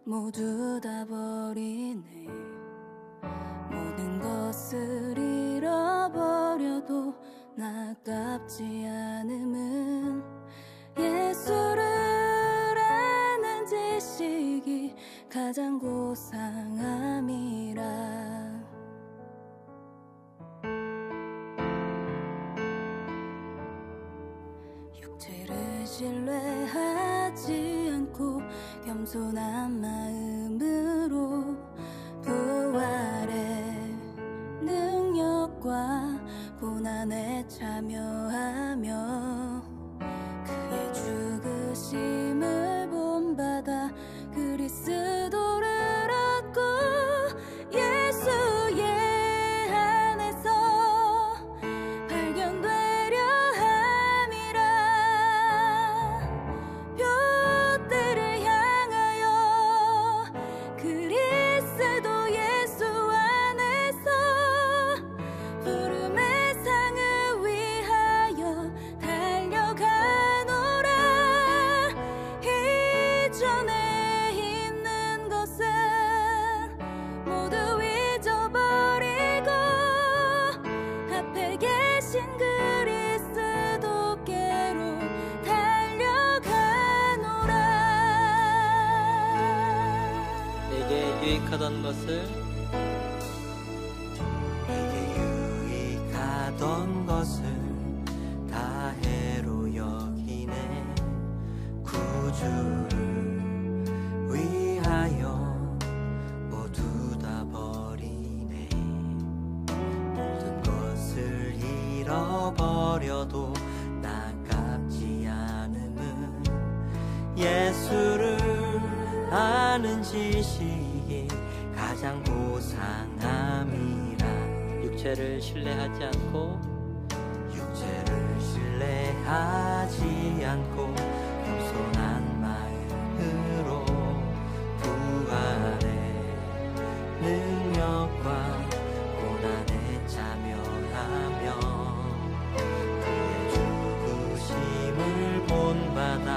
모두 다 버리네. 모든 것을 잃어버려도 나깝지 않음은 예수를 아는 지식이 가장 고상함이라. 육체를 신뢰하지 않고 겸손한 마음으로 부활의 능력과 고난에 참여하며 그의 죽으심을 본받아 그리스도를 얻고 예수의 안에서 발견되려 함이라. 뼈대를 향하여 그리스도 예수 안에서 부름의 상을 위하여 달려가노라. 이전에 있는 것은 모두 잊어버리고 앞에 계신 그리스도께로 달려가노라. 내게 유익하던 것을 다 해로 여기네. 구주를 위하여 모두 다 버리네. 모든 것을 잃어버려도 나깝지 않음은 예수를 아는 지식이 가장 고상함이라. 육체를 신뢰하지 않고 겸손한 마음으로 부활의 능력과 고난에 참여하며 그의 죽으심을 본받아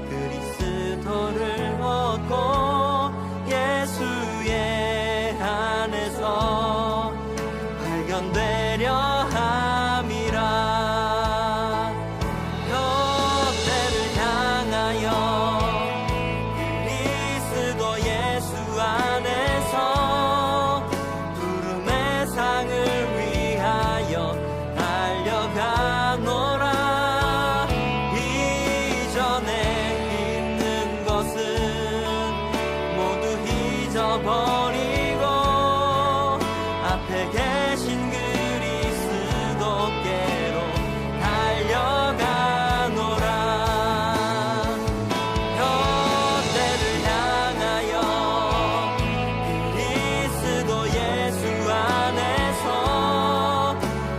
그리스도를 얻고 예수의 안에서 발견되려 함이라. 뼈대를 향하여 그리스도 예수 안에서 부름의 상을 위하여 달려가노라. 이전에 있는 것은 모두 잊어버리고 앞에 계신 그리스도께로 달려가노라. 뼈대를 향하여 그리스도 예수 안에서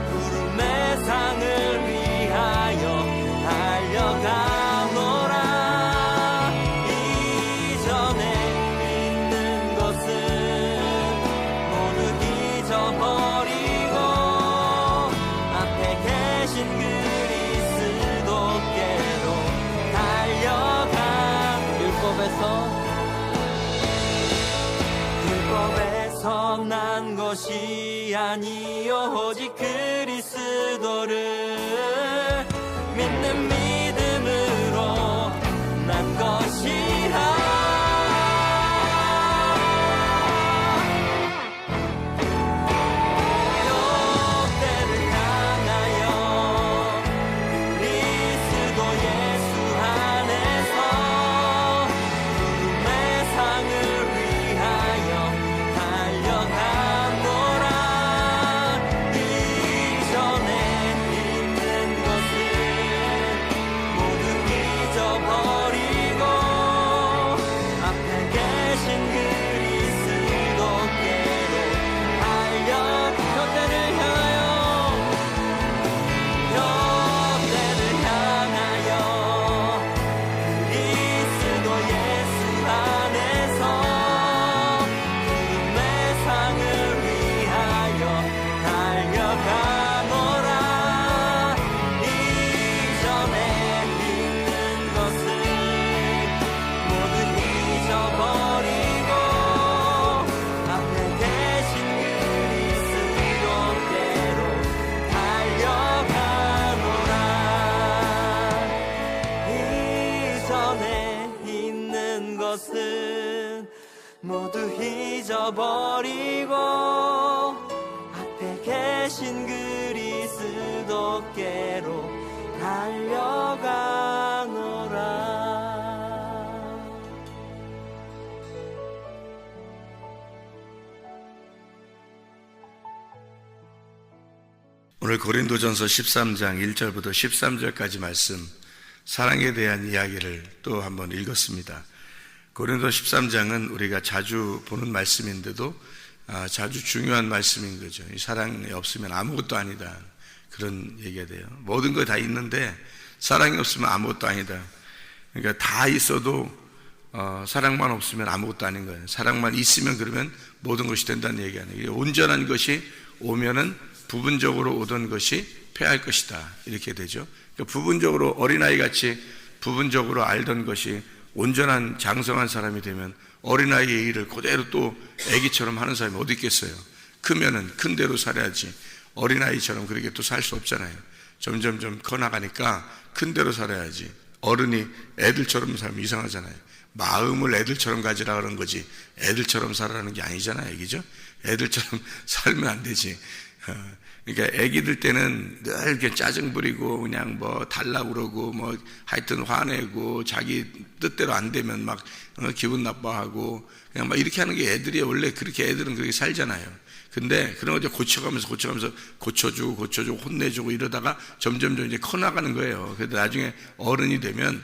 부름의 상을 위하여 달려가노라. 이전에 있는 것은 모두 잊어버리고 앞에 계신 그리스도께로 달려가. 율법에서 난 것이 아니요 오직 그리스도를 믿는 믿음으로 난 것이라. 뼈대를 향하여 그리스도 예수 안에서 부름의 상을 위하여 달려가노라. 이전에 있는 것은 모두 잊어버리고 것은 모두 잊어버리고 앞에 계신 그리스도께로 달려가노라. 오늘 고린도전서 13장 1절부터 13절까지 말씀, 사랑에 대한 이야기를 또 한번 읽었습니다. 고린도 13장은 우리가 자주 보는 말씀인데도 자주 중요한 말씀인 거죠. 이 사랑이 없으면 아무것도 아니다, 그런 얘기가 돼요. 모든 거 다 있는데 사랑이 없으면 아무것도 아니다. 그러니까 다 있어도 사랑만 없으면 아무것도 아닌 거예요. 사랑만 있으면 그러면 모든 것이 된다는 얘기 아니에요. 온전한 것이 오면은 부분적으로 오던 것이 패할 것이다, 이렇게 되죠. 그러니까 부분적으로 어린아이같이 부분적으로 알던 것이 온전한 장성한 사람이 되면 어린아이의 일을 그대로 또 애기처럼 하는 사람이 어디 있겠어요. 크면은 큰 대로 살아야지 어린아이처럼 그렇게 또 살 수 없잖아요. 점점 커나가니까 큰 대로 살아야지. 어른이 애들처럼 살면 이상하잖아요. 마음을 애들처럼 가지라 그런 거지 애들처럼 살아라는 게 아니잖아요, 애기죠. 애들처럼 살면 안 되지. 그러니까 애기들 때는 늘 이렇게 짜증 부리고 그냥 뭐 달라고 그러고 뭐 하여튼 화내고 자기 뜻대로 안 되면 막 기분 나빠하고 그냥 막 이렇게 하는 게 애들이 원래 그렇게 애들은 그렇게 살잖아요. 근데 그런 거 이제 고쳐가면서 고쳐주고 혼내주고 이러다가 점점 이제 커나가는 거예요. 그래도 나중에 어른 되면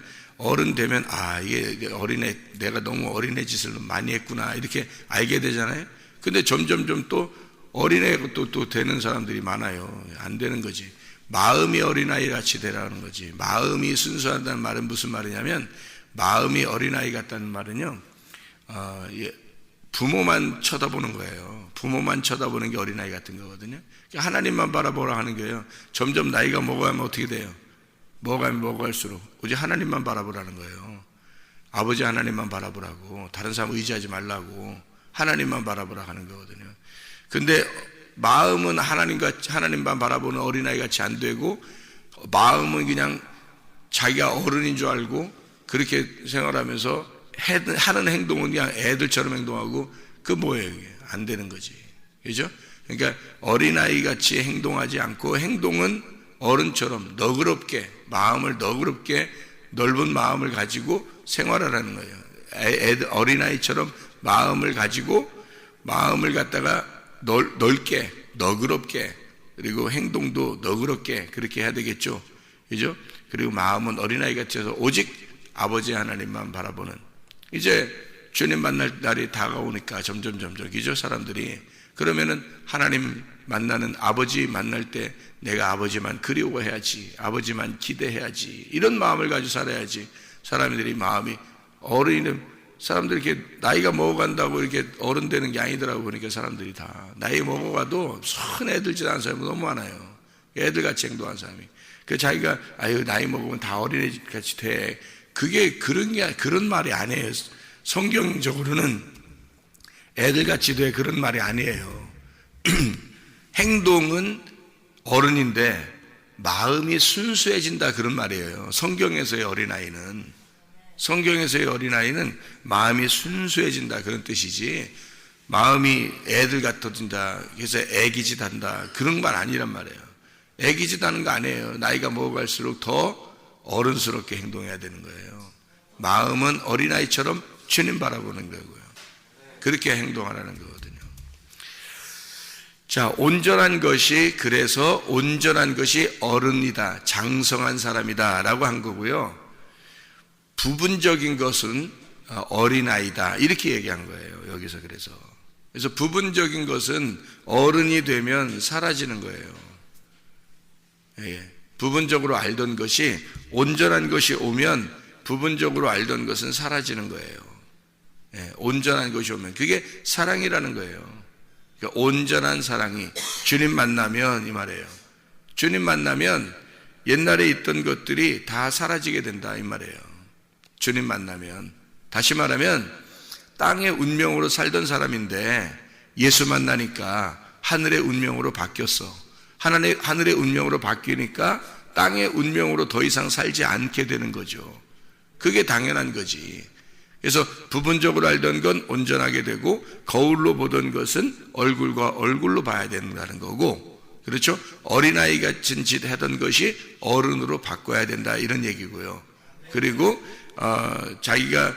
이게 어린애, 내가 너무 어린애 짓을 많이 했구나, 이렇게 알게 되잖아요. 근데 점점 또 어린애가 또 되는 사람들이 많아요. 안 되는 거지. 마음이 어린아이 같이 되라는 거지. 마음이 순수하다는 말은 무슨 말이냐면, 마음이 어린아이 같다는 말은요, 부모만 쳐다보는 거예요. 부모만 쳐다보는 게 어린아이 같은 거거든요. 하나님만 바라보라 하는 거예요. 점점 나이가 먹어가면 어떻게 돼요? 먹어가면 먹어갈수록 오직 하나님만 바라보라는 거예요. 아버지 하나님만 바라보라고, 다른 사람 의지하지 말라고, 하나님만 바라보라 하는 거거든요. 근데 마음은 하나님만 바라보는 어린아이 같이 안 되고, 마음은 그냥 자기가 어른인 줄 알고 그렇게 생활하면서 하는 행동은 그냥 애들처럼 행동하고, 그 뭐예요? 이게 안 되는 거지. 그죠? 그러니까 어린아이 같이 행동하지 않고 행동은 어른처럼 너그럽게, 마음을 너그럽게 넓은 마음을 가지고 생활하라는 거예요. 어린아이처럼 마음을 가지고 마음을 갖다가 넓게, 너그럽게, 그리고 행동도 너그럽게 그렇게 해야 되겠죠. 그죠? 그리고 마음은 어린아이 같아서 오직 아버지 하나님만 바라보는, 이제 주님 만날 날이 다가오니까 점점 그죠? 사람들이. 그러면은 하나님 만나는, 아버지 만날 때 내가 아버지만 그리워해야지, 아버지만 기대해야지, 이런 마음을 가지고 살아야지. 사람들이 마음이 사람들이 이렇게 나이가 먹어간다고 이렇게 어른 되는 게 아니더라고. 보니까 사람들이 다 나이 먹어가도 선 애들 짓 하는 사람이 너무 많아요. 애들같이 행동하는 사람이. 그 자기가 나이 먹으면 다 어린애같이 돼, 그게 그런 말이 아니에요. 성경적으로는 애들같이 돼, 그런 말이 아니에요. 행동은 어른인데 마음이 순수해진다, 그런 말이에요. 성경에서의 어린아이는 마음이 순수해진다, 그런 뜻이지, 마음이 애들 같아진다, 그래서 애기짓 한다, 그런 말 아니란 말이에요. 애기짓 하는 거 아니에요. 나이가 먹어갈수록 더 어른스럽게 행동해야 되는 거예요. 마음은 어린아이처럼 주님 바라보는 거고요. 그렇게 행동하라는 거거든요. 자, 그래서 온전한 것이 어른이다, 장성한 사람이다 라고 한 거고요. 부분적인 것은 어린아이다, 이렇게 얘기한 거예요, 여기서. 그래서 부분적인 것은 어른이 되면 사라지는 거예요. 부분적으로 알던 것이, 온전한 것이 오면 부분적으로 알던 것은 사라지는 거예요. 온전한 것이 오면 그게 사랑이라는 거예요. 그러니까 온전한 사랑이, 주님 만나면, 이 말이에요. 주님 만나면 옛날에 있던 것들이 다 사라지게 된다, 이 말이에요. 주님 만나면, 다시 말하면 땅의 운명으로 살던 사람인데 예수 만나니까 하늘의 운명으로 바뀌었어. 하늘의 운명으로 바뀌니까 땅의 운명으로 더 이상 살지 않게 되는 거죠. 그게 당연한 거지. 그래서 부분적으로 알던 건 온전하게 되고 거울로 보던 것은 얼굴과 얼굴로 봐야 된다는 거고, 그렇죠? 어린아이 같은 짓 하던 것이 어른으로 바꿔야 된다, 이런 얘기고요. 그리고 자기가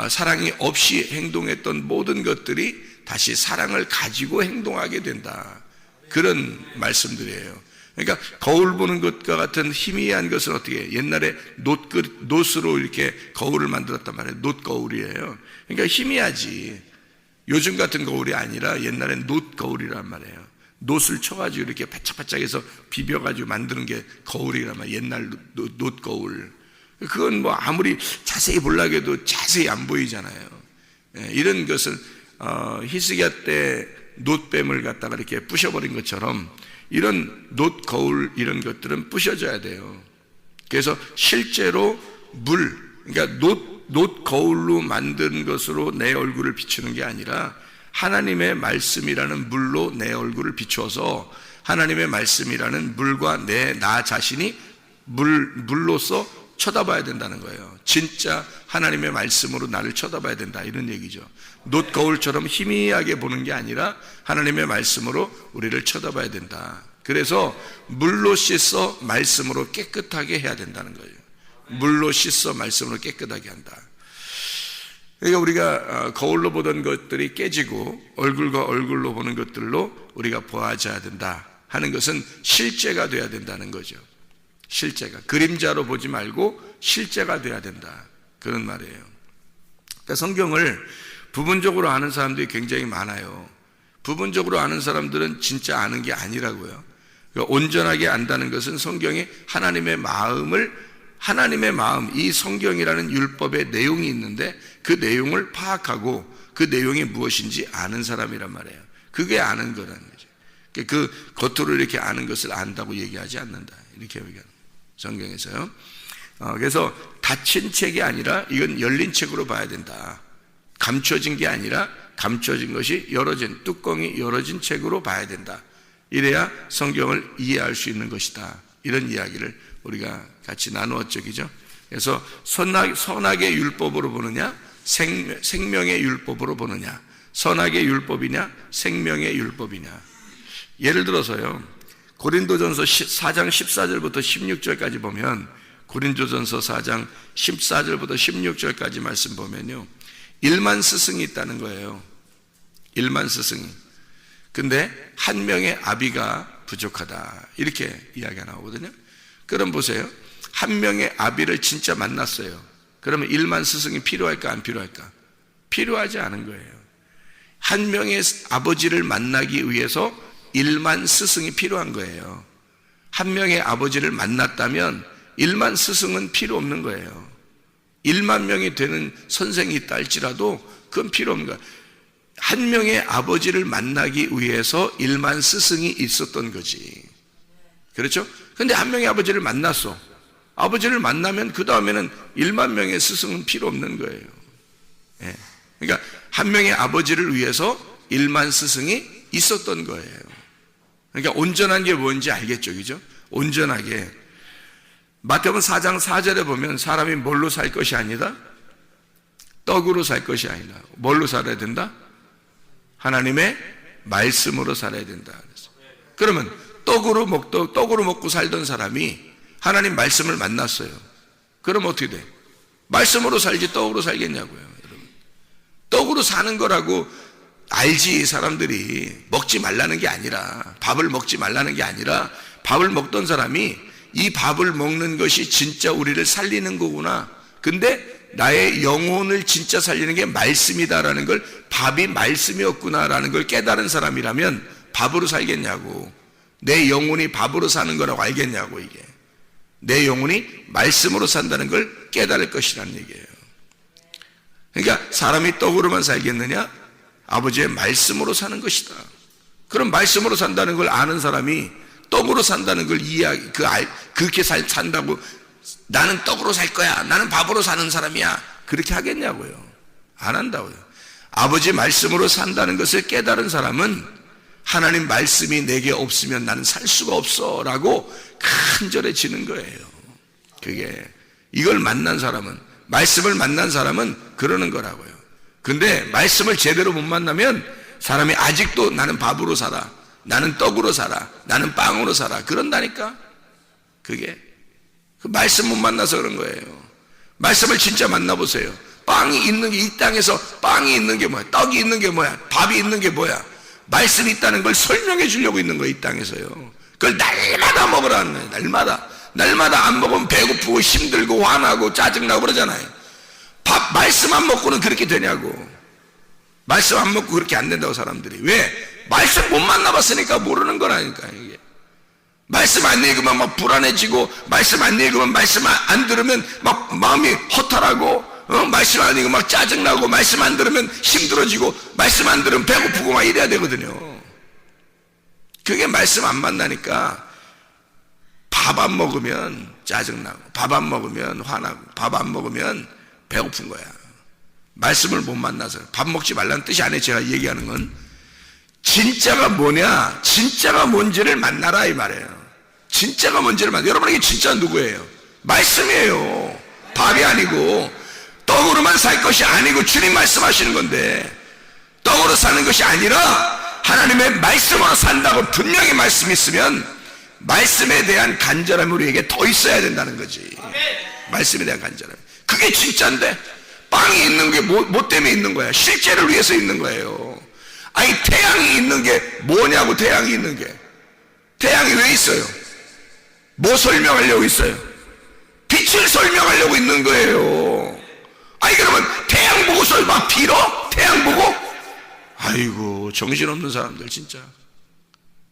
사랑이 없이 행동했던 모든 것들이 다시 사랑을 가지고 행동하게 된다, 그런 말씀들이에요. 그러니까 거울 보는 것과 같은 희미한 것은 어떻게 해요? 옛날에 놋으로 이렇게 거울을 만들었단 말이에요. 놋거울이에요. 그러니까 희미하지. 요즘 같은 거울이 아니라 옛날엔 놋거울이란 말이에요. 놋을 쳐가지고 이렇게 바짝바짝해서 비벼가지고 만드는 게 거울이란 말이에요. 옛날 놋거울. 그건 뭐 아무리 자세히 보려고 해도 자세히 안 보이잖아요. 이런 것은 히스기야 때 놋뱀을 갖다가 이렇게 부셔버린 것처럼 이런 놋 거울 이런 것들은 부셔져야 돼요. 그래서 실제로 그러니까 놋 거울로 만든 것으로 내 얼굴을 비추는 게 아니라 하나님의 말씀이라는 물로 내 얼굴을 비추어서 하나님의 말씀이라는 물과 나 자신이 물로서 쳐다봐야 된다는 거예요. 진짜 하나님의 말씀으로 나를 쳐다봐야 된다, 이런 얘기죠. 놋 거울처럼 희미하게 보는 게 아니라 하나님의 말씀으로 우리를 쳐다봐야 된다. 그래서 물로 씻어 말씀으로 깨끗하게 해야 된다는 거예요. 물로 씻어 말씀으로 깨끗하게 한다. 그러니까 우리가 거울로 보던 것들이 깨지고 얼굴과 얼굴로 보는 것들로 우리가 보아져야 된다 하는 것은 실제가 돼야 된다는 거죠. 실제가, 그림자로 보지 말고 실제가 돼야 된다, 그런 말이에요. 그러니까 성경을 부분적으로 아는 사람들이 굉장히 많아요. 부분적으로 아는 사람들은 진짜 아는 게 아니라고요. 그러니까 온전하게 안다는 것은 성경에 하나님의 마음, 이 성경이라는 율법의 내용이 있는데 그 내용을 파악하고 그 내용이 무엇인지 아는 사람이란 말이에요. 그게 아는 거라는 거죠. 그 겉으로 이렇게 아는 것을 안다고 얘기하지 않는다, 이렇게 얘기하는 성경에서요. 그래서 닫힌 책이 아니라 이건 열린 책으로 봐야 된다. 감춰진 게 아니라 감춰진 것이 뚜껑이 열어진 책으로 봐야 된다. 이래야 성경을 이해할 수 있는 것이다, 이런 이야기를 우리가 같이 나누었죠, 그죠? 그래서 선악의 율법으로 보느냐, 생명의 율법으로 보느냐, 선악의 율법이냐, 생명의 율법이냐. 예를 들어서요, 고린도전서 4장 14절부터 16절까지 보면, 고린도전서 4장 14절부터 16절까지 말씀 보면요, 1만 스승이 있다는 거예요. 1만 스승이. 근데 한 명의 아비가 부족하다, 이렇게 이야기가 나오거든요. 그럼 보세요, 한 명의 아비를 진짜 만났어요. 그러면 1만 스승이 필요할까 안 필요할까? 필요하지 않은 거예요. 한 명의 아버지를 만나기 위해서 1만 스승이 필요한 거예요. 한 명의 아버지를 만났다면 1만 스승은 필요 없는 거예요. 1만 명이 되는 선생이 있다 할지라도 그건 필요 없는 거예요. 한 명의 아버지를 만나기 위해서 1만 스승이 있었던 거지. 그렇죠? 근데 한 명의 아버지를 만났어. 아버지를 만나면 그 다음에는 1만 명의 스승은 필요 없는 거예요. 예. 그러니까 한 명의 아버지를 위해서 1만 스승이 있었던 거예요. 그러니까 온전한 게 뭔지 알겠죠, 그죠? 온전하게. 마태복음 4장 4절에 보면 사람이 뭘로 살 것이 아니다? 떡으로 살 것이 아니다. 뭘로 살아야 된다? 하나님의 말씀으로 살아야 된다. 그러면 떡으로 먹고 살던 사람이 하나님 말씀을 만났어요. 그럼 어떻게 돼? 말씀으로 살지 떡으로 살겠냐고요, 여러분. 떡으로 사는 거라고 알지. 사람들이 먹지 말라는 게 아니라, 밥을 먹지 말라는 게 아니라, 밥을 먹던 사람이 이 밥을 먹는 것이 진짜 우리를 살리는 거구나. 근데 나의 영혼을 진짜 살리는 게 말씀이다라는 걸, 밥이 말씀이었구나라는 걸 깨달은 사람이라면 밥으로 살겠냐고. 내 영혼이 밥으로 사는 거라고 알겠냐고. 이게 내 영혼이 말씀으로 산다는 걸 깨달을 것이라는 얘기예요. 그러니까 사람이 떡으로만 살겠느냐? 아버지의 말씀으로 사는 것이다. 그럼 말씀으로 산다는 걸 아는 사람이 떡으로 산다는 걸 그렇게 산다고, 나는 떡으로 살 거야, 나는 밥으로 사는 사람이야, 그렇게 하겠냐고요. 안 한다고요. 아버지 말씀으로 산다는 것을 깨달은 사람은 하나님 말씀이 내게 없으면 나는 살 수가 없어 라고 간절해지는 거예요. 그게 이걸 만난 사람은, 말씀을 만난 사람은 그러는 거라고요. 근데 말씀을 제대로 못 만나면 사람이 아직도 나는 밥으로 살아, 나는 떡으로 살아, 나는 빵으로 살아 그런다니까. 그게 그 말씀 못 만나서 그런 거예요. 말씀을 진짜 만나보세요. 빵이 있는 게, 이 땅에서 빵이 있는 게 뭐야, 떡이 있는 게 뭐야, 밥이 있는 게 뭐야, 말씀이 있다는 걸 설명해 주려고 있는 거예요. 이 땅에서요. 그걸 날마다 먹으라는 거예요. 날마다 안 먹으면 배고프고 힘들고 화나고 짜증나고 그러잖아요. 말씀 안 먹고는 그렇게 되냐고. 말씀 안 먹고 그렇게 안 된다고 사람들이. 왜? 말씀 못 만나봤으니까 모르는 거라니까. 이게 말씀 안 읽으면 막 불안해지고, 말씀 안 읽으면, 말씀 안 들으면 막 마음이 허탈하고, 말씀 안 읽으면 막 짜증나고, 말씀 안 들으면 힘들어지고, 말씀 안 들으면 배고프고 막 이래야 되거든요. 그게 말씀 안 만나니까 밥 안 먹으면 짜증나고, 밥 안 먹으면 화나고, 밥 안 먹으면 배고픈 거야. 말씀을 못 만나서. 밥 먹지 말라는 뜻이 아니에요. 제가 얘기하는 건 진짜가 뭐냐, 진짜가 뭔지를 만나라 이 말이에요. 진짜가 뭔지를 만나. 여러분에게 진짜 누구예요? 말씀이에요. 밥이 아니고, 떡으로만 살 것이 아니고 주님 말씀하시는 건데, 떡으로 사는 것이 아니라 하나님의 말씀으로 산다고 분명히 말씀이 있으면 말씀에 대한 간절함이 우리에게 더 있어야 된다는 거지. 말씀에 대한 간절함. 그게 진짜인데, 빵이 있는 게 뭐 때문에 있는 거야? 실제를 위해서 있는 거예요. 아니, 태양이 있는 게 뭐냐고. 태양이 있는 게, 태양이 왜 있어요? 뭐 설명하려고 있어요? 빛을 설명하려고 있는 거예요. 아니, 그러면 태양 보고서 막 빌어? 태양 보고? 아이고, 정신없는 사람들 진짜.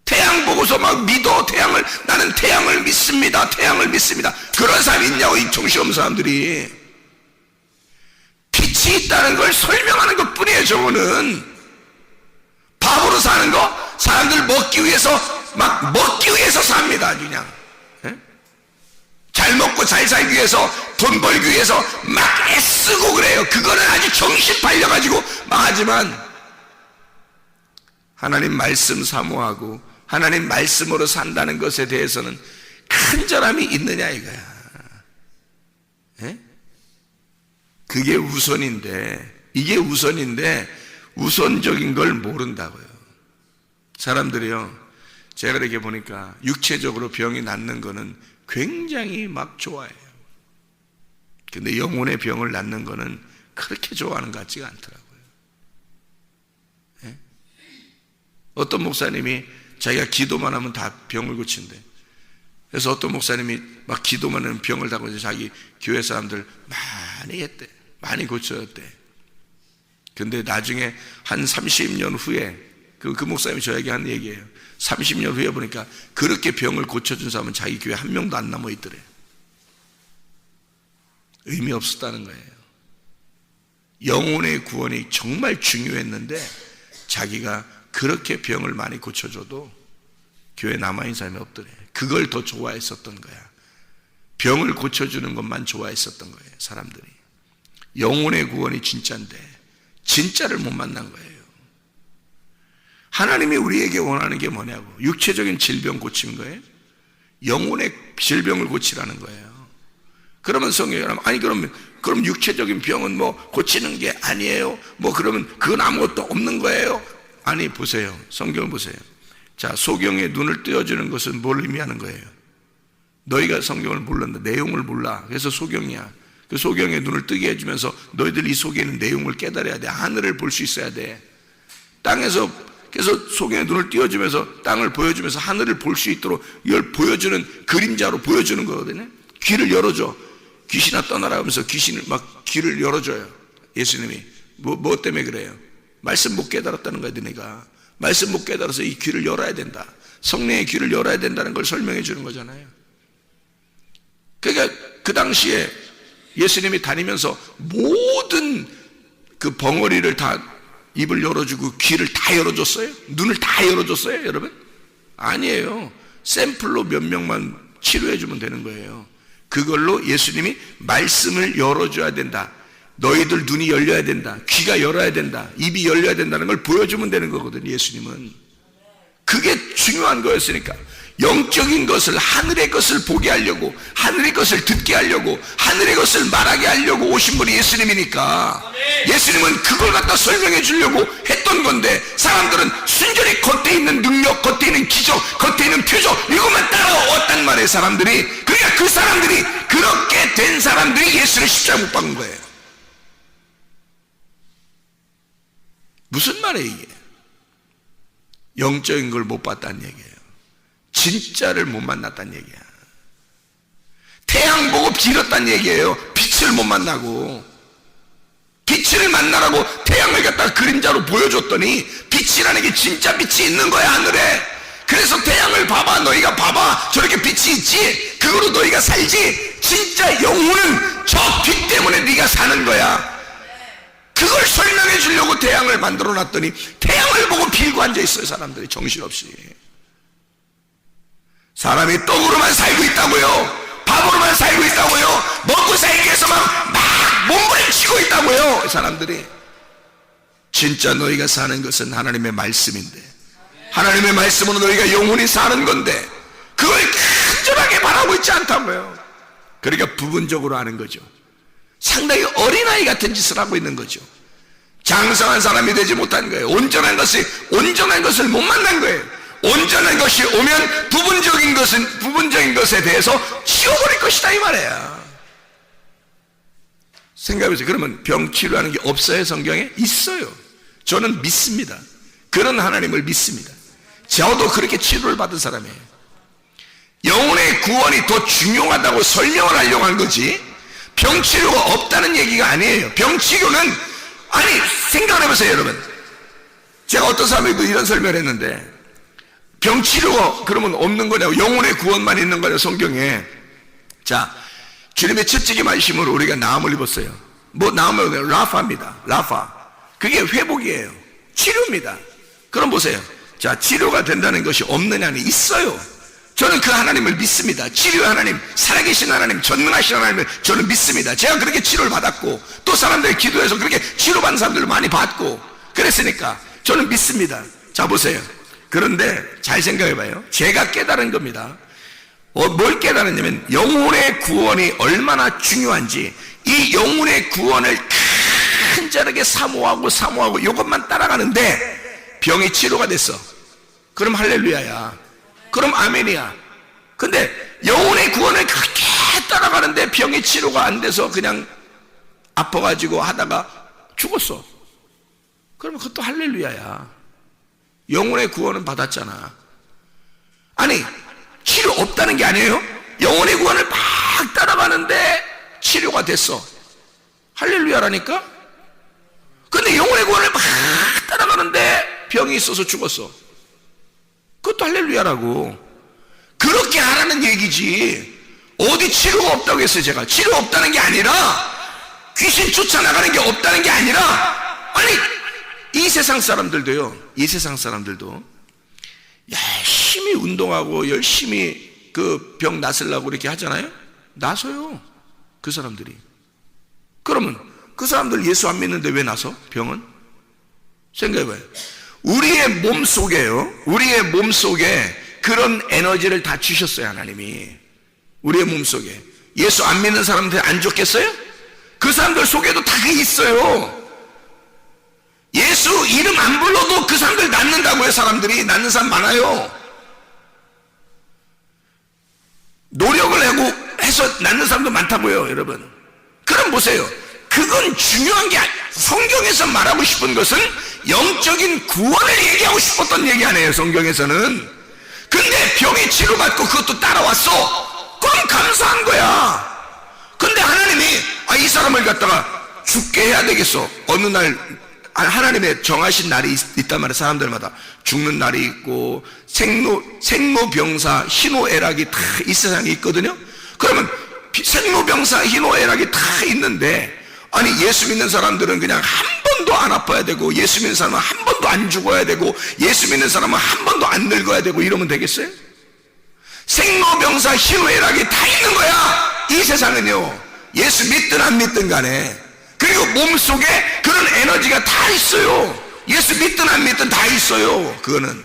태양 보고서 막 믿어. 태양을, 나는 태양을 믿습니다, 태양을 믿습니다. 그런 사람이 있냐고, 이 정신없는 사람들이. 빛이 있다는 걸 설명하는 것 뿐이에요. 저거는 밥으로 사는 거, 사람들 먹기 위해서, 막 먹기 위해서 삽니다. 그냥 잘 먹고 잘 살기 위해서, 돈 벌기 위해서 막 애쓰고 그래요. 그거는 아주 정신 팔려가지고 막 하지만, 하나님 말씀 사모하고 하나님 말씀으로 산다는 것에 대해서는 간절함이 있느냐 이거야. 그게 우선인데, 이게 우선인데 우선적인 걸 모른다고요. 사람들이요, 제가 이렇게 보니까 육체적으로 병이 낫는 거는 굉장히 막 좋아해요. 근데 영혼의 병을 낫는 거는 그렇게 좋아하는 것 같지가 않더라고요. 어떤 목사님이 자기가 기도만 하면 다 병을 고친대. 그래서 어떤 목사님이 막 기도만 하면 병을 다 고쳐 자기 교회 사람들 많이 했대. 많이 고쳐졌대. 근데 나중에 한 30년 후에 그 목사님이 저에게 한 얘기예요. 30년 후에 보니까 그렇게 병을 고쳐준 사람은 자기 교회 한 명도 안 남아 있더래. 의미 없었다는 거예요. 영혼의 구원이 정말 중요했는데 자기가 그렇게 병을 많이 고쳐줘도 교회에 남아있는 사람이 없더래. 그걸 더 좋아했었던 거야. 병을 고쳐주는 것만 좋아했었던 거예요, 사람들이. 영혼의 구원이 진짜인데 진짜를 못 만난 거예요. 하나님이 우리에게 원하는 게 뭐냐고. 육체적인 질병 고치는 거예요? 영혼의 질병을 고치라는 거예요. 그러면 성경이 아니 그럼 육체적인 병은 뭐 고치는 게 아니에요? 뭐 그러면 그건 아무것도 없는 거예요? 아니, 보세요. 성경을 보세요. 자, 소경의 눈을 띄워주는 것은 뭘 의미하는 거예요? 너희가 성경을 몰랐는데 내용을 몰라. 그래서 소경이야. 그 소경의 눈을 뜨게 해주면서 너희들 이 속에 있는 내용을 깨달아야 돼. 하늘을 볼 수 있어야 돼. 땅에서 그래서 소경의 눈을 띄워주면서 땅을 보여주면서 하늘을 볼 수 있도록 이걸 보여주는, 그림자로 보여주는 거거든요. 귀를 열어줘. 귀신아 떠나라 하면서 귀신을 막 귀를 열어줘요. 예수님이 뭐 때문에 그래요? 말씀 못 깨달았다는 거야. 너네가 말씀 못 깨달아서 이 귀를 열어야 된다. 성령의 귀를 열어야 된다는 걸 설명해 주는 거잖아요. 그러니까 그 당시에 예수님이 다니면서 모든 그 벙어리를 다 입을 열어주고 귀를 다 열어줬어요? 눈을 다 열어줬어요, 여러분? 아니에요. 샘플로 몇 명만 치료해주면 되는 거예요. 그걸로 예수님이 말씀을 열어줘야 된다. 너희들 눈이 열려야 된다. 귀가 열어야 된다. 입이 열려야 된다는 걸 보여주면 되는 거거든요, 예수님은. 그게 중요한 거였으니까. 영적인 것을, 하늘의 것을 보게 하려고, 하늘의 것을 듣게 하려고, 하늘의 것을 말하게 하려고 오신 분이 예수님이니까 예수님은 그걸 갖다 설명해 주려고 했던 건데, 사람들은 순전히 겉에 있는 능력, 겉에 있는 기적, 겉에 있는 표적, 이것만 따라왔단 말이에요. 사람들이. 그러니까 그 사람들이, 그렇게 된 사람들이 예수를 십자가 못 박은 거예요. 무슨 말이에요 이게? 영적인 걸 못 봤다는 얘기예요. 진짜를 못 만났다는 얘기야. 태양 보고 빌었다는 얘기예요. 빛을 못 만나고. 빛을 만나라고 태양을 갖다가 그림자로 보여줬더니 빛이라는 게 진짜 빛이 있는 거야, 하늘에. 그래서 태양을 봐봐, 너희가 봐봐, 저렇게 빛이 있지, 그거로 너희가 살지. 진짜 영혼은 저 빛 때문에 네가 사는 거야. 그걸 설명해 주려고 태양을 만들어 놨더니 태양을 보고 빌고 앉아 있어요. 사람들이 정신없이. 사람이 떡으로만 살고 있다고요, 밥으로만 살고 있다고요, 먹고 살기 위해서 막 몸부림치고 있다고요, 사람들이. 진짜 너희가 사는 것은 하나님의 말씀인데, 하나님의 말씀으로 너희가 영원히 사는 건데 그걸 간절하게 바라고 있지 않다고요. 그러니까 부분적으로 하는 거죠. 상당히 어린아이 같은 짓을 하고 있는 거죠. 장성한 사람이 되지 못한 거예요. 온전한 것을 못 만난 거예요. 온전한 것이 오면 부분적인 것에 대해서 치워버릴 것이다, 이 말이야. 생각해보세요. 그러면 병 치료하는 게 없어요? 성경에? 있어요. 저는 믿습니다. 그런 하나님을 믿습니다. 저도 그렇게 치료를 받은 사람이에요. 영혼의 구원이 더 중요하다고 설명을 하려고 한 거지, 병치료가 없다는 얘기가 아니에요. 병치료는, 아니 생각을 해보세요 여러분. 제가 어떤 사람에도 이런 설명을 했는데, 병치료가 그러면 없는 거냐고, 영혼의 구원만 있는 거냐 성경에. 자, 주님의 채찍의 말씀으로 우리가 나음을 입었어요. 뭐 나음은 라파입니다. 라파. 그게 회복이에요. 치료입니다. 그럼 보세요. 자, 치료가 된다는 것이 없느냐는 있어요. 저는 그 하나님을 믿습니다. 치료의 하나님, 살아계신 하나님, 전능하신 하나님을 저는 믿습니다. 제가 그렇게 치료를 받았고, 또 사람들이 기도해서 그렇게 치료받는 사람들을 많이 받고 그랬으니까 저는 믿습니다. 자, 보세요. 그런데 잘 생각해봐요. 제가 깨달은 겁니다. 뭘 깨달았냐면, 영혼의 구원이 얼마나 중요한지, 이 영혼의 구원을 간절하게 사모하고 이것만 따라가는데 병이 치료가 됐어. 그럼 할렐루야야. 그럼 아멘이야. 근데 영혼의 구원을 그렇게 따라가는데 병이 치료가 안 돼서 그냥 아파가지고 하다가 죽었어. 그러면 그것도 할렐루야야. 영혼의 구원은 받았잖아. 아니, 치료 없다는 게 아니에요. 영혼의 구원을 막 따라가는데 치료가 됐어. 할렐루야라니까. 근데 영혼의 구원을 막 따라가는데 병이 있어서 죽었어. 그것도 할렐루야라고. 그렇게 하라는 얘기지. 어디 치료가 없다고 했어요 제가. 치료 없다는 게 아니라, 귀신 쫓아나가는 게 없다는 게 아니라, 아니 이 세상 사람들도요, 이 세상 사람들도 열심히 운동하고 열심히 그 병 낫으려고 이렇게 하잖아요. 나서요, 그 사람들이. 그러면 그 사람들 예수 안 믿는데 왜 나서? 병은? 생각해봐요. 우리의 몸속에 그런 에너지를 다 주셨어요 하나님이. 우리의 몸속에. 예수 안 믿는 사람들 안 좋겠어요? 그 사람들 속에도 다 그게 있어요. 예수 이름 안 불러도 그 사람들 낫는다고요. 사람들이 낫는 사람 많아요. 노력을 하고 해서 낫는 사람도 많다고요 여러분. 그럼 보세요. 그건 중요한 게 성경에서 말하고 싶은 것은 영적인 구원을 얘기하고 싶었던 얘기 아니에요 성경에서는. 근데 병이 치료받고 그것도 따라왔어. 그럼 감사한 거야. 근데 하나님이 이 사람을 갖다가 죽게 해야 되겠어. 어느 날 하나님의 정하신 날이 있단 말이에요. 사람들마다 죽는 날이 있고 생로병사 희노애락이 다 이 세상에 있거든요. 그러면 생로병사 희노애락이 다 있는데, 아니 예수 믿는 사람들은 그냥 한 번도 안 아파야 되고, 예수 믿는 사람은 한 번도 안 죽어야 되고, 예수 믿는 사람은 한 번도 안 늙어야 되고 이러면 되겠어요? 생로병사 희노애락이 다 있는 거야 이 세상은요. 예수 믿든 안 믿든 간에. 그리고 몸속에 그런 에너지가 다 있어요. 예수 믿든 안 믿든 다 있어요. 그거는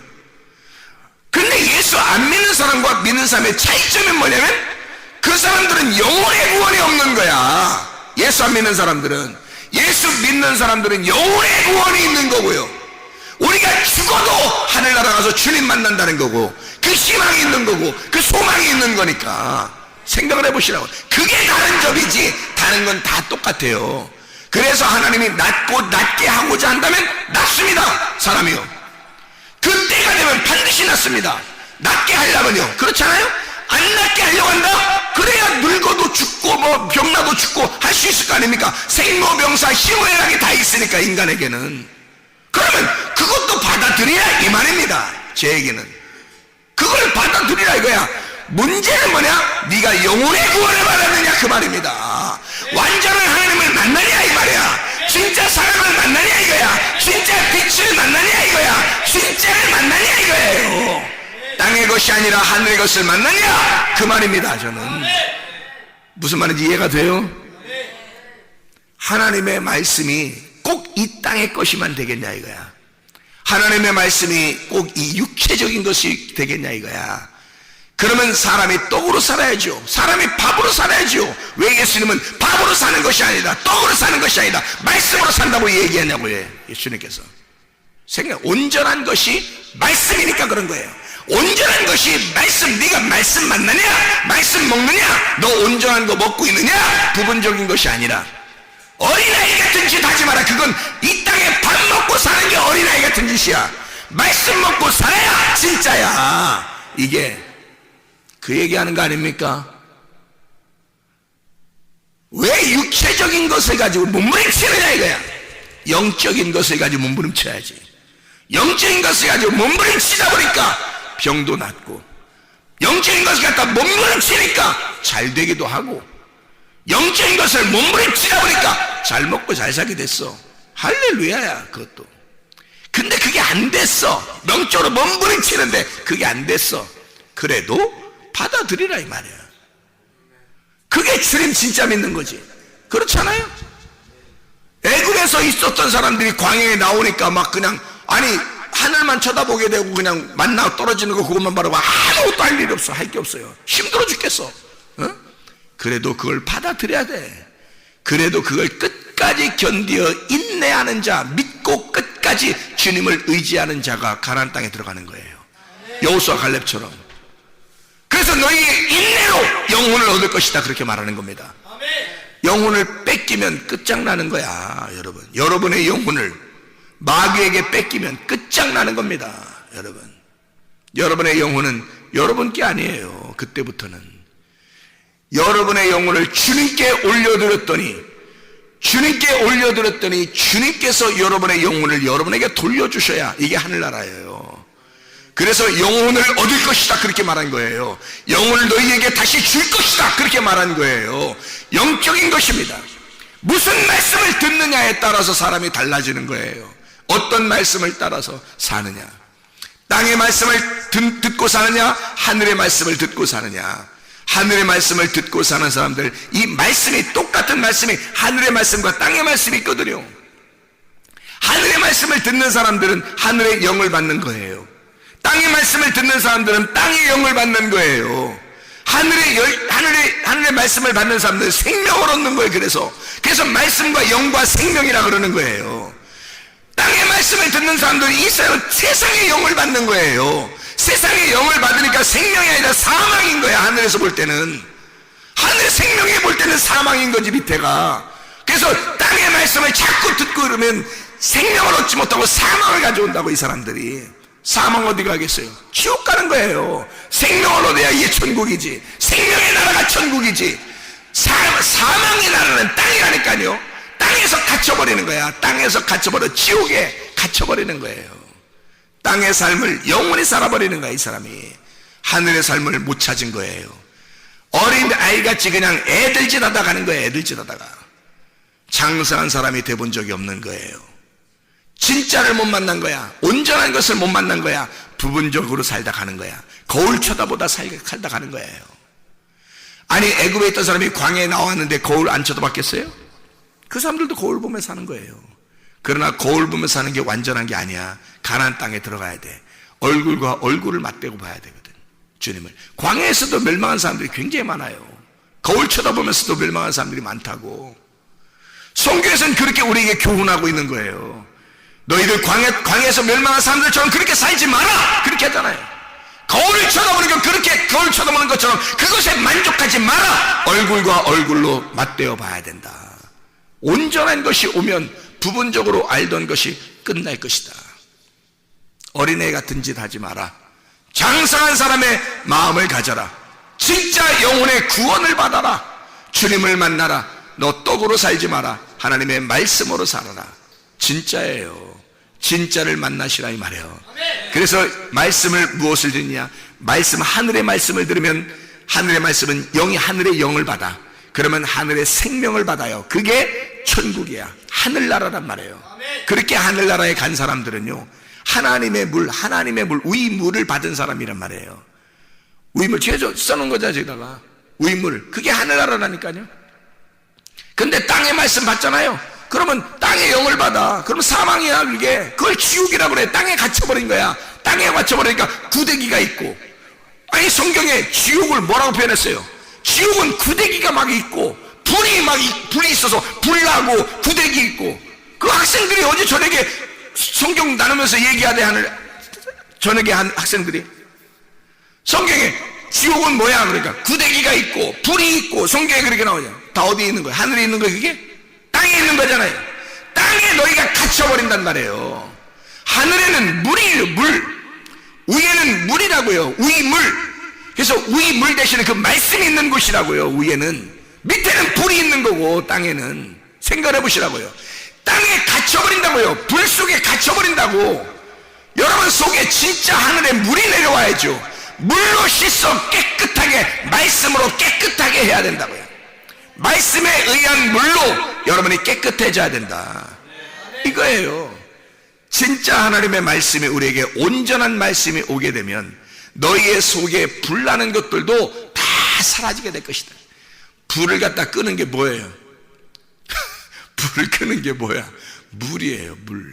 근데 예수 안 믿는 사람과 믿는 사람의 차이점은 뭐냐면 그 사람들은 영혼의 구원이 없는 거야. 예수 안 믿는 사람들은. 예수 믿는 사람들은 영혼의 구원이 있는 거고요. 우리가 죽어도 하늘나라 가서 주님 만난다는 거고, 그 희망이 있는 거고, 그 소망이 있는 거니까 생각을 해보시라고. 그게 다른 점이지 다른 건 다 똑같아요. 그래서 하나님이 낫게 하고자 한다면 낫습니다. 사람이요. 그때가 되면 반드시 낫습니다. 낫게 하려면요. 그렇잖아요? 안 낫게 하려고 한다? 그래야 늙어도 죽고 뭐 병나도 죽고 할 수 있을 거 아닙니까? 생로병사 희노애락이 다 있으니까 인간에게는. 그러면 그것도 받아들여야 이 말입니다. 제 얘기는 그걸 받아들이라 이거야. 문제는 뭐냐? 네가 영혼의 구원을 받았느냐 그 말입니다. 완전한 하나님을 만나냐 이 말이야. 진짜 사랑을 만나냐 이거야. 진짜 빛을 만나냐 이거야. 진짜를 만나냐 이거예요. 땅의 것이 아니라 하늘의 것을 만나냐 그 말입니다. 저는 무슨 말인지 이해가 돼요? 하나님의 말씀이 꼭 이 땅의 것이만 되겠냐 이거야. 하나님의 말씀이 꼭 이 육체적인 것이 되겠냐 이거야. 그러면 사람이 떡으로 살아야죠. 사람이 밥으로 살아야죠. 왜 예수님은 밥으로 사는 것이 아니다, 떡으로 사는 것이 아니다, 말씀으로 산다고 얘기하냐고요. 예수님께서 온전한 것이 말씀이니까 그런 거예요. 온전한 것이 말씀. 네가 말씀 만나냐, 말씀 먹느냐, 너 온전한 거 먹고 있느냐, 부분적인 것이 아니라. 어린아이 같은 짓 하지 마라. 그건 이 땅에 밥 먹고 사는 게 어린아이 같은 짓이야. 말씀 먹고 살아야 진짜야. 이게 그 얘기하는 거 아닙니까? 왜 육체적인 것을 가지고 몸부림치느냐 이거야. 영적인 것을 가지고 몸부림쳐야지. 영적인 것을 가지고 몸부림치다 보니까 병도 낫고, 영적인 것을 갖다 몸부림치니까 잘 되기도 하고, 영적인 것을 몸부림치다 보니까 잘 먹고 잘 살게 됐어. 할렐루야야 그것도. 근데 그게 안 됐어. 영적으로 몸부림치는데 그게 안 됐어. 그래도 받아들이라 이 말이야. 그게 주님 진짜 믿는 거지. 그렇잖아요? 애굽에서 있었던 사람들이 광야에 나오니까 막 그냥 하늘만 쳐다보게 되고 그냥 만나 떨어지는 거 그것만 바라고 아무것도 할 일이 없어. 할 게 없어요. 힘들어 죽겠어. 어? 그래도 그걸 받아들여야 돼. 그래도 그걸 끝까지 견디어 인내하는 자, 믿고 끝까지 주님을 의지하는 자가 가나안 땅에 들어가는 거예요. 여호수아 갈렙처럼. 그래서 너희의 인내로 영혼을 얻을 것이다 그렇게 말하는 겁니다. 영혼을 뺏기면 끝장나는 거야. 여러분의 영혼을 마귀에게 뺏기면 끝장나는 겁니다. 여러분의 영혼은 여러분 게 아니에요. 그때부터는 여러분의 영혼을 주님께 올려드렸더니 주님께서 여러분의 영혼을 여러분에게 돌려주셔야 이게 하늘나라예요. 그래서 영혼을 얻을 것이다 그렇게 말한 거예요. 영혼을 너희에게 다시 줄 것이다 그렇게 말한 거예요. 영적인 것입니다. 무슨 말씀을 듣느냐에 따라서 사람이 달라지는 거예요. 어떤 말씀을 따라서 사느냐. 땅의 말씀을 듣고 사느냐, 하늘의 말씀을 듣고 사느냐. 하늘의 말씀을 듣고 사는 사람들, 이 말씀이 똑같은 말씀이 하늘의 말씀과 땅의 말씀이 있거든요. 하늘의 말씀을 듣는 사람들은 하늘의 영을 받는 거예요. 땅의 말씀을 듣는 사람들은 땅의 영을 받는 거예요. 하늘의 말씀을 받는 사람들은 생명을 얻는 거예요. 그래서 말씀과 영과 생명이라 그러는 거예요. 땅의 말씀을 듣는 사람들은 이 세상의 영을 받는 거예요. 세상의 영을 받으니까 생명이 아니라 사망인 거야. 하늘에서 볼 때는, 하늘 생명에 볼 때는 사망인 거지 밑에가. 그래서 땅의 말씀을 자꾸 듣고 그러면 생명을 얻지 못하고 사망을 가져온다고. 이 사람들이 사망 어디 가겠어요? 지옥 가는 거예요. 생명을 얻어야 이게 천국이지. 생명의 나라가 천국이지. 사망의 나라는 땅이라니까요. 땅에서 갇혀버리는 거야. 땅에서 갇혀버려 지옥에 갇혀버리는 거예요. 땅의 삶을 영원히 살아버리는 거야. 이 사람이 하늘의 삶을 못 찾은 거예요. 어린 아이같이 그냥 애들짓 하다 가는 거예요. 애들짓 하다가 장성한 사람이 돼본 적이 없는 거예요. 진짜를 못 만난 거야. 온전한 것을 못 만난 거야. 부분적으로 살다 가는 거야. 거울 쳐다보다 살다 가는 거예요. 아니 애굽에 있던 사람이 광야에 나왔는데 거울 안 쳐다봤겠어요? 그 사람들도 거울 보며 사는 거예요. 그러나 거울 보며 사는 게 완전한 게 아니야. 가나안 땅에 들어가야 돼. 얼굴과 얼굴을 맞대고 봐야 되거든. 주님을. 광야에서도 멸망한 사람들이 굉장히 많아요. 거울 쳐다보면서도 멸망한 사람들이 많다고. 성경에서는 그렇게 우리에게 교훈하고 있는 거예요. 너희들 광야에서 멸망한 사람들처럼 그렇게 살지 마라, 그렇게 하잖아요. 거울을 쳐다보는 그렇게 거울 쳐다보는 것처럼 그것에 만족하지 마라. 얼굴과 얼굴로 맞대어 봐야 된다. 온전한 것이 오면 부분적으로 알던 것이 끝날 것이다. 어린애 같은 짓 하지 마라. 장성한 사람의 마음을 가져라. 진짜 영혼의 구원을 받아라. 주님을 만나라. 너 떡으로 살지 마라. 하나님의 말씀으로 살아라. 진짜예요. 진짜를 만나시라 이 말이에요. 그래서 말씀을 무엇을 듣냐? 말씀, 하늘의 말씀을 들으면 하늘의 말씀은 영이 하늘의 영을 받아. 그러면 하늘의 생명을 받아요. 그게 천국이야. 하늘나라란 말이에요. 그렇게 하늘나라에 간 사람들은요, 하나님의 물, 우이물을 받은 사람이란 말이에요. 우이물, 제가 써놓은 거잖아요, 저기다가. 우이물. 그게 하늘나라라니까요. 근데 땅의 말씀 받잖아요. 그러면 땅의 영을 받아. 그럼 사망이야, 그게. 그걸 지옥이라고 그래. 땅에 갇혀버린 거야. 땅에 갇혀버리니까 구데기가 있고. 아니, 성경에 지옥을 뭐라고 표현했어요? 지옥은 구데기가 막 있고, 불이 있어서 불나고, 구데기 있고. 그 학생들이 어제 저녁에 성경 나누면서 얘기하대, 저녁에 한 학생들이. 성경에 지옥은 뭐야? 그러니까 구데기가 있고, 불이 있고, 성경에 그렇게 나오잖아. 다 어디에 있는 거야? 하늘에 있는 거야, 그게? 땅에 있는 거잖아요. 땅에 너희가 갇혀버린단 말이에요. 하늘에는 물이에요, 물. 위에는 물이라고요, 위물. 그래서 위물 대신에 그 말씀이 있는 곳이라고요, 위에는. 밑에는 불이 있는 거고, 땅에는. 생각해 보시라고요. 땅에 갇혀버린다고요. 불 속에 갇혀버린다고. 여러분 속에 진짜 하늘에 물이 내려와야죠. 물로 씻어 깨끗하게, 말씀으로 깨끗하게 해야 된다고요. 말씀에 의한 물로 여러분이 깨끗해져야 된다, 이거예요. 진짜 하나님의 말씀이 우리에게 온전한 말씀이 오게 되면 너희의 속에 불나는 것들도 다 사라지게 될 것이다. 불을 갖다 끄는 게 뭐예요? 불을 끄는 게 뭐야? 물이에요, 물.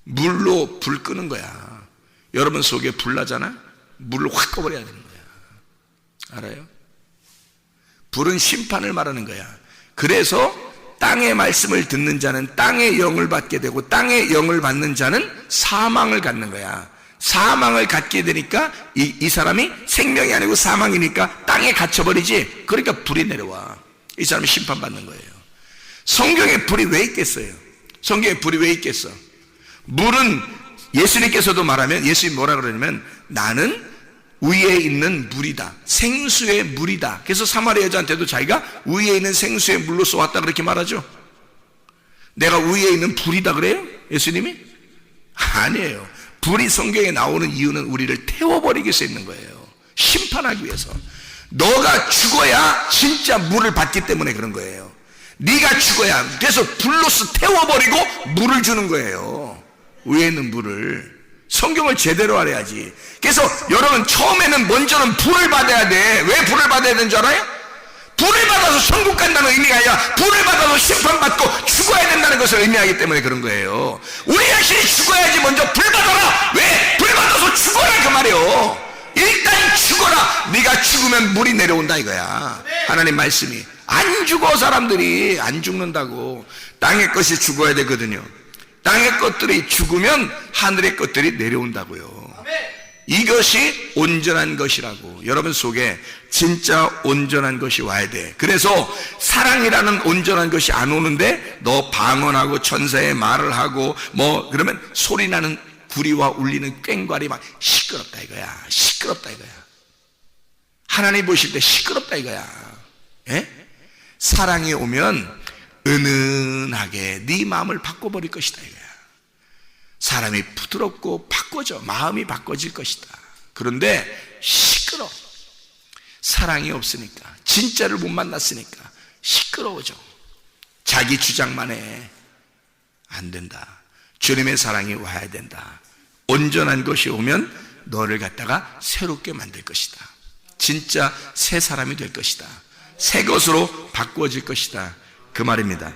물로 불 끄는 거야. 여러분 속에 불 나잖아? 물을 확 꺼버려야 되는 거야. 알아요? 불은 심판을 말하는 거야. 그래서 땅의 말씀을 듣는 자는 땅의 영을 받게 되고, 땅의 영을 받는 자는 사망을 갖는 거야. 사망을 갖게 되니까 이 사람이 생명이 아니고 사망이니까 땅에 갇혀버리지. 그러니까 불이 내려와. 이 사람이 심판받는 거예요. 성경에 불이 왜 있겠어요? 성경에 불이 왜 있겠어? 물은 예수님께서도 말하면, 예수님이 뭐라 그러냐면, 나는 위에 있는 물이다. 생수의 물이다. 그래서 사마리아 여자한테도 자기가 위에 있는 생수의 물로 쏘았다 그렇게 말하죠. 내가 위에 있는 불이다 그래요? 예수님이? 아니에요. 불이 성경에 나오는 이유는 우리를 태워버리기 위해서 있는 거예요. 심판하기 위해서. 너가 죽어야 진짜 물을 받기 때문에 그런 거예요. 네가 죽어야. 그래서 불로서 태워버리고 물을 주는 거예요. 위에 있는 물을. 성경을 제대로 알아야지. 그래서 여러분 처음에는 먼저는 불을 받아야 돼. 왜 불을 받아야 되는 줄 알아요? 불을 받아서 천국 간다는 의미가 아니라 불을 받아서 심판받고 죽어야 된다는 것을 의미하기 때문에 그런 거예요. 우리 자신이 죽어야지 먼저 불 받아라. 왜? 불 받아서 죽어라 그 말이에요. 일단 죽어라. 네가 죽으면 물이 내려온다 이거야. 하나님 말씀이. 안 죽어. 사람들이 안 죽는다고. 땅의 것이 죽어야 되거든요. 땅의 것들이 죽으면 하늘의 것들이 내려온다고요. 이것이 온전한 것이라고. 여러분 속에 진짜 온전한 것이 와야 돼. 그래서 사랑이라는 온전한 것이 안 오는데 너 방언하고 천사의 말을 하고 뭐 그러면 소리나는 구리와 울리는 꽹과리 막 시끄럽다 이거야. 시끄럽다 이거야. 하나님 보실 때 시끄럽다 이거야. 예? 사랑이 오면 은은하게 네 마음을 바꿔버릴 것이다 이거야. 사람이 부드럽고 바꿔져. 마음이 바꿔질 것이다. 그런데 시끄러워. 사랑이 없으니까, 진짜를 못 만났으니까 시끄러워져. 자기 주장만 해. 안 된다. 주님의 사랑이 와야 된다. 온전한 것이 오면 너를 갖다가 새롭게 만들 것이다. 진짜 새 사람이 될 것이다. 새 것으로 바꿔질 것이다. 그 말입니다.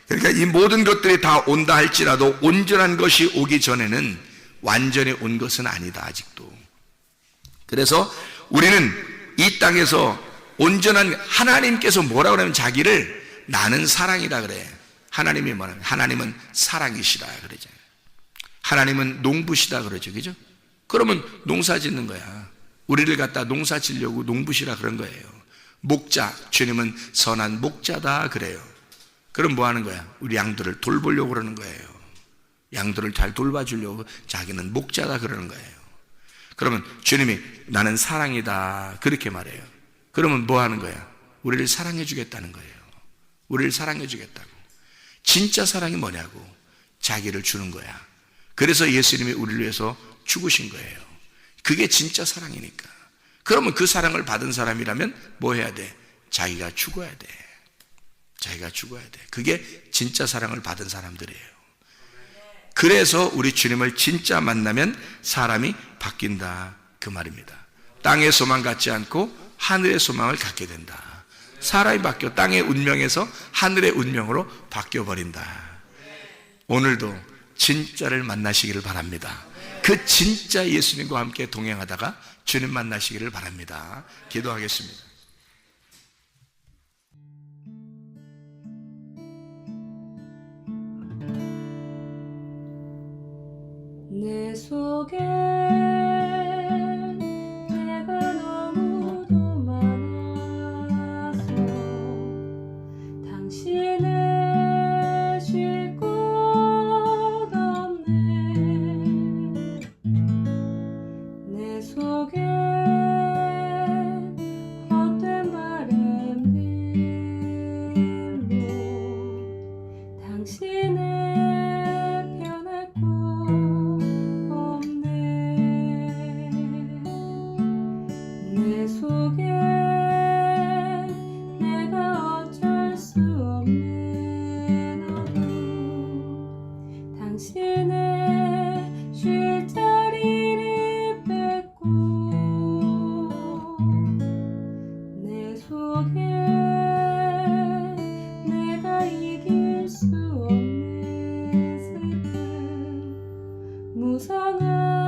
그러니까 이 모든 것들이 다 온다 할지라도 온전한 것이 오기 전에는 완전히 온 것은 아니다, 아직도. 그래서 우리는 이 땅에서 온전한, 하나님께서 뭐라고 하냐면 자기를 나는 사랑이다 그래. 하나님이 뭐냐면 하나님은 사랑이시다 그러잖아요. 하나님은 농부시다 그러죠, 그죠? 그러면 농사 짓는 거야. 우리를 갖다 농사 지려고 농부시라 그런 거예요. 목자, 주님은 선한 목자다 그래요. 그럼 뭐 하는 거야? 우리 양들을 돌보려고 그러는 거예요. 양들을 잘 돌봐주려고 자기는 목자다 그러는 거예요. 그러면 주님이 나는 사랑이다 그렇게 말해요. 그러면 뭐 하는 거야? 우리를 사랑해 주겠다는 거예요. 우리를 사랑해 주겠다고. 진짜 사랑이 뭐냐고? 자기를 주는 거야. 그래서 예수님이 우리를 위해서 죽으신 거예요. 그게 진짜 사랑이니까. 그러면 그 사랑을 받은 사람이라면 뭐 해야 돼? 자기가 죽어야 돼. 자기가 죽어야 돼. 그게 진짜 사랑을 받은 사람들이에요. 그래서 우리 주님을 진짜 만나면 사람이 바뀐다 그 말입니다. 땅의 소망 갖지 않고 하늘의 소망을 갖게 된다. 사람이 바뀌어 땅의 운명에서 하늘의 운명으로 바뀌어버린다. 오늘도 진짜를 만나시기를 바랍니다. 그 진짜 예수님과 함께 동행하다가 주님 만나시기를 바랍니다. 기도하겠습니다. 내 속에 내가 너무도 많아서 당신을 쉴 곳 없네. 내 속에 헛된 바램들로 당신을 변할 곳 내 속에 내가 어쩔 수 없는 어둠 당신의 쉴 자리를 뺏고 내 속에 내가 이길 수 없는 슬픔 무성한